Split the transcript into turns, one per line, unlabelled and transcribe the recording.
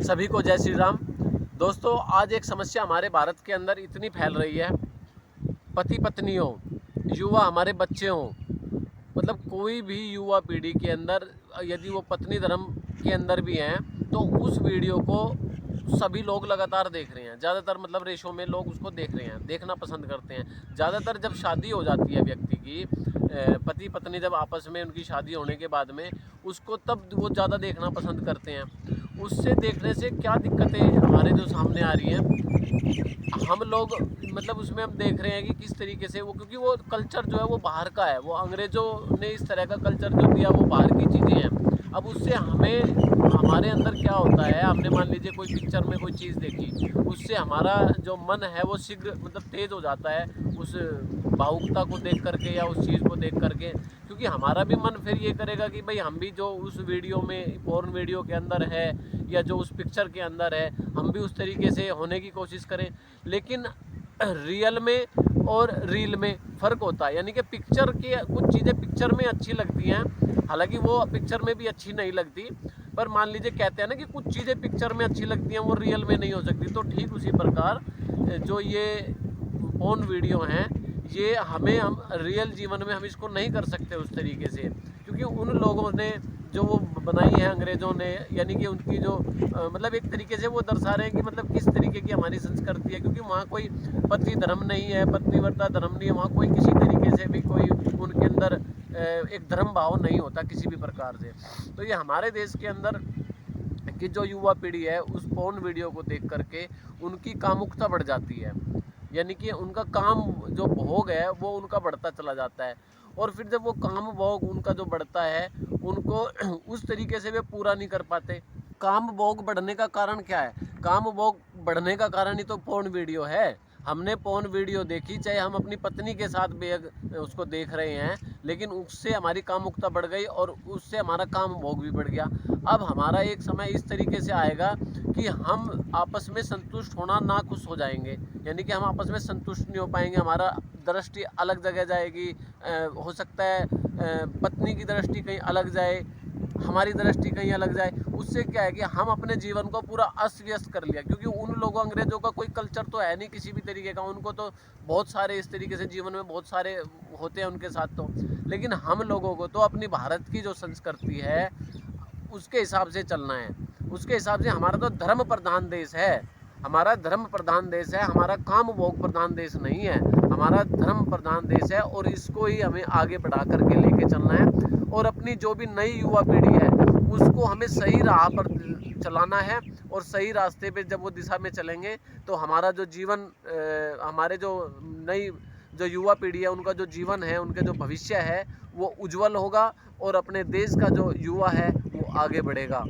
सभी को जय श्री राम। दोस्तों, आज एक समस्या हमारे भारत के अंदर इतनी फैल रही है, पति पत्नी हो, युवा हमारे बच्चे हों, मतलब कोई भी युवा पीढ़ी के अंदर यदि वो पत्नी धर्म के अंदर भी हैं तो उस वीडियो को सभी लोग लगातार देख रहे हैं। ज़्यादातर मतलब रेशो में लोग उसको देख रहे हैं, देखना पसंद करते हैं। ज़्यादातर जब शादी हो जाती है व्यक्ति की, पति पत्नी जब आपस में उनकी शादी होने के बाद में उसको तब वो ज़्यादा देखना पसंद करते हैं। उससे देखने से क्या दिक्कतें हमारे जो सामने आ रही हैं, हम लोग मतलब उसमें हम देख रहे हैं कि किस तरीके से वो, क्योंकि वो कल्चर जो है वो बाहर का है, वो अंग्रेज़ों ने इस तरह का कल्चर जो दिया वो बाहर की चीज़ें हैं। अब उससे हमें हमारे अंदर क्या होता है, हमने मान लीजिए कोई पिक्चर में कोई चीज़ देखी, उससे हमारा जो मन है वो शीघ्र मतलब तेज़ हो जाता है उस भावुकता को देख करके या उस चीज़ को देख करके, क्योंकि हमारा भी मन फिर ये करेगा कि भाई हम भी जो उस वीडियो में, पोर्न वीडियो के अंदर है या जो उस पिक्चर के अंदर है, हम भी उस तरीके से होने की कोशिश करें। लेकिन रियल में और रील में फ़र्क होता है, यानी कि पिक्चर की कुछ चीज़ें पिक्चर में अच्छी लगती हैं, हालांकि वो पिक्चर में भी अच्छी नहीं लगती, पर मान लीजिए कहते हैं ना कि कुछ चीज़ें पिक्चर में अच्छी लगती हैं वो रियल में नहीं हो सकती। तो ठीक उसी प्रकार जो ये पोर्न वीडियो हैं, ये हम रियल जीवन में हम इसको नहीं कर सकते उस तरीके से, क्योंकि उन लोगों ने जो वो बनाई है अंग्रेज़ों ने, यानी कि उनकी जो मतलब एक तरीके से वो दर्शा रहे हैं कि मतलब किस तरीके की हमारी संस्कृति है, क्योंकि वहाँ कोई पति धर्म नहीं है, पत्नीव्रता धर्म नहीं है, वहाँ कोई किसी तरीके से भी कोई उनके अंदर एक धर्म भाव नहीं होता किसी भी प्रकार से। तो ये हमारे देश के अंदर कि जो युवा पीढ़ी है उस पोर्न वीडियो को देख करके उनकी कामुकता बढ़ जाती है, यानी कि उनका काम जो भोग है वो उनका बढ़ता चला जाता है। और फिर जब वो काम भोग उनका जो बढ़ता है, उनको उस तरीके से वे पूरा नहीं कर पाते। काम भोग बढ़ने का कारण क्या है? काम भोग बढ़ने का कारण ही तो पोर्न वीडियो है। हमने पोर्न वीडियो देखी, चाहे हम अपनी पत्नी के साथ बेग उसको देख रहे हैं, लेकिन उससे हमारी कामुकता बढ़ गई और उससे हमारा काम भोग भी बढ़ गया। अब हमारा एक समय इस तरीके से आएगा कि हम आपस में संतुष्ट होना ना खुश हो जाएंगे, यानी कि हम आपस में संतुष्ट नहीं हो पाएंगे, हमारा दृष्टि अलग जगह जाएगी। हो सकता है पत्नी की दृष्टि कहीं अलग जाए, हमारी दृष्टि कहीं अलग जाए। उससे क्या है कि हम अपने जीवन को पूरा अस्त व्यस्त कर लिया, क्योंकि उन लोगों अंग्रेज़ों का कोई कल्चर तो है नहीं किसी भी तरीके का, उनको तो बहुत सारे इस तरीके से जीवन में बहुत सारे होते हैं उनके साथ तो। लेकिन हम लोगों को तो अपनी भारत की जो संस्कृति है उसके हिसाब से चलना है, उसके हिसाब से। हमारा तो धर्म प्रधान देश है, हमारा धर्म प्रधान देश है, हमारा काम भोग प्रधान देश नहीं है, हमारा धर्म प्रधान देश है, और इसको ही हमें आगे बढ़ा करके लेके चलना है। और अपनी जो भी नई युवा पीढ़ी है उसको हमें सही राह पर चलाना है, और सही रास्ते पे जब वो दिशा में चलेंगे तो हमारा जो जीवन, हमारे जो नई जो युवा पीढ़ी है उनका जो जीवन है, उनके जो भविष्य है वो उज्जवल होगा, और अपने देश का जो युवा है वो आगे बढ़ेगा।